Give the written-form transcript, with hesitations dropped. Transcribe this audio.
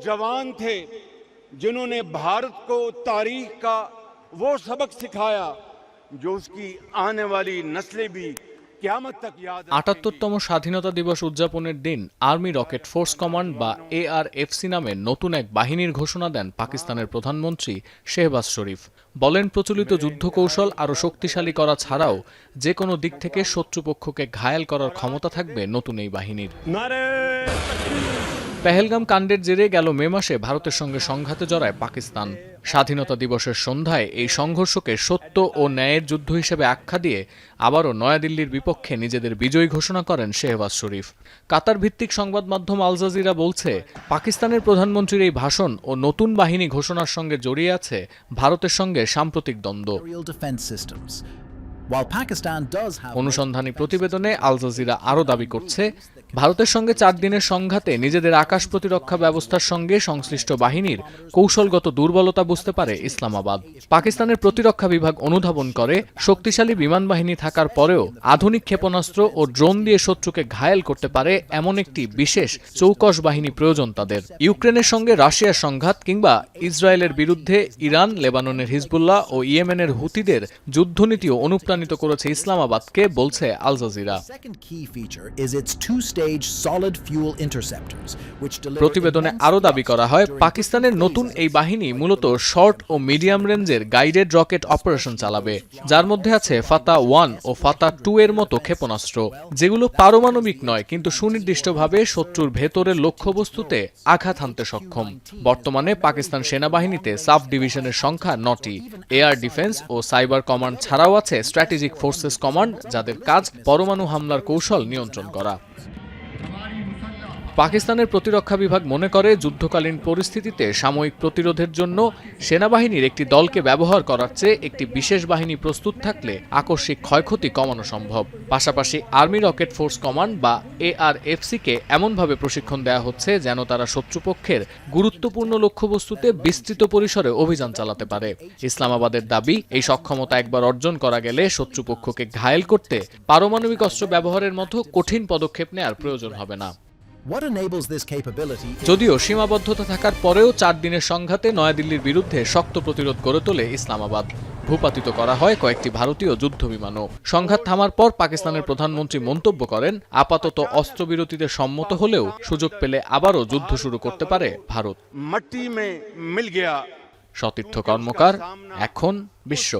जवान थे जिन्होंने भारत को तारीख का वो सबक सिखाया जो उसकी आने वाली नस्लें भी কিয়ামত তক ইয়াদ রখেंगी। ৭৮তম স্বাধীনতা দিবস উদযাপনের দিন আর্মি রকেট ফোর্স কমান্ড বা ARFC নামে নতুন এক বাহিনীর ঘোষণা দেন পাকিস্তানের প্রধানমন্ত্রী শেহবাজ শরীফ। বলেন, প্রচলিত যুদ্ধ কৌশল আরও শক্তিশালী করা ছাড়াও যে কোনো দিক থেকে শত্রুপক্ষকে ঘায়েল করার ক্ষমতা থাকবে নতুন এই বাহিনীর। পেহেলগাম কাণ্ডের জেরে গেল মে মাসে ভারতের সঙ্গে সংঘাতে জড়ায় পাকিস্তান। স্বাধীনতা দিবসের সন্ধ্যায় এই সংঘর্ষকে সত্য ও ন্যায়ের যুদ্ধ হিসেবে আখ্যা দিয়ে আবারও নয়াদিল্লির বিপক্ষে নিজেদের বিজয়ী ঘোষণা করেন শেহবাজ শরীফ। কাতার ভিত্তিক সংবাদ মাধ্যম আল জাজিরা বলছে, পাকিস্তানের প্রধানমন্ত্রীর এই ভাষণ ও নতুন বাহিনী ঘোষণার সঙ্গে জড়িয়ে আছে ভারতের সঙ্গে সাম্প্রতিক দ্বন্দ্ব। অনুসন্ধানী প্রতিবেদনে আল জাজিরা আরও দাবি করছে, ভারতের সঙ্গে 4 দিনের সংঘাতে নিজেদের আকাশ প্রতিরক্ষা ব্যবস্থার সঙ্গে সংশ্লিষ্ট বাহিনীর কৌশলগত দুর্বলতা বুঝতে পারে ইসলামাবাদ। পাকিস্তানের প্রতিরক্ষা বিভাগ অনুধাবন করে, শক্তিশালী বিমান বাহিনী থাকার পরেও আধুনিক ক্ষেপণাস্ত্র ও ড্রোন দিয়ে শত্রুকে ঘায়েল করতে পারে এমন একটি বিশেষ চৌকস বাহিনী প্রয়োজন তাদের। ইউক্রেনের সঙ্গে রাশিয়ার সংঘাত কিংবা ইসরায়েলের বিরুদ্ধে ইরান, লেবাননের হিজবুল্লাহ ও ইয়েমেনের হুতিদের যুদ্ধনীতিও অনুপ্রাণিত করেছে ইসলামাবাদকে, বলছে আল জাজিরা। প্রতিবেদনে আরও দাবি করা হয়, পাকিস্তানের নতুন এই বাহিনী মূলত শর্ট ও মিডিয়াম রেঞ্জের গাইডেড রকেট অপারেশন চালাবে, যার মধ্যে আছে ফাতা 1 ও ফাতা 2 এর মতো ক্ষেপণাস্ত্র, যেগুলো পারমাণবিক নয় কিন্তু সুনির্দিষ্টভাবে শত্রুর ভেতরের লক্ষ্যবস্তুতে আঘাত হানতে সক্ষম। বর্তমানে পাকিস্তান সেনাবাহিনীতে সাব ডিভিশনের সংখ্যা 9টি। এয়ার ডিফেন্স ও সাইবার কমান্ড ছাড়াও আছে স্ট্র্যাটেজিক ফোর্সেস কমান্ড, যাদের কাজ পরমাণু হামলার কৌশল নিয়ন্ত্রণ করা। পাকিস্তানের প্রতিরক্ষা বিভাগ মনে করে, যুদ্ধকালীন পরিস্থিতিতে সাময়িক প্রতিরোধের জন্য সেনাবাহিনীর একটি দলকে ব্যবহার করার চেয়ে একটি বিশেষ বাহিনী প্রস্তুত থাকলে আকস্মিক ক্ষয়ক্ষতি কমানো সম্ভব। পাশাপাশি আর্মি রকেট ফোর্স কমান্ড বা ARFC-কে এমনভাবে প্রশিক্ষণ দেওয়া হচ্ছে যেন তারা শত্রুপক্ষের গুরুত্বপূর্ণ লক্ষ্যবস্তুতে বিস্তৃত পরিসরে অভিযান চালাতে পারে। ইসলামাবাদের দাবি, এই সক্ষমতা একবার অর্জন করা গেলে শত্রুপক্ষকে ঘায়েল করতে পারমাণবিক অস্ত্র ব্যবহারের মতো কঠিন পদক্ষেপ নেওয়ার প্রয়োজন হবে না। যদিও সীমাবদ্ধতা থাকার পরেও 4 দিনের সংঘাতে নয়াদিল্লির বিরুদ্ধে শক্ত প্রতিরোধ গড়ে তোলে ইসলামাবাদ। ভূপাতিত করা হয় কয়েকটি ভারতীয় যুদ্ধবিমানও। সংঘাত থামার পর পাকিস্তানের প্রধানমন্ত্রী মন্তব্য করেন, আপাতত অস্ত্রবিরতিতে সম্মত হলেও সুযোগ পেলে আবারও যুদ্ধ শুরু করতে পারে ভারত। সতীর্থ কর্মকার, এখন বিশ্ব।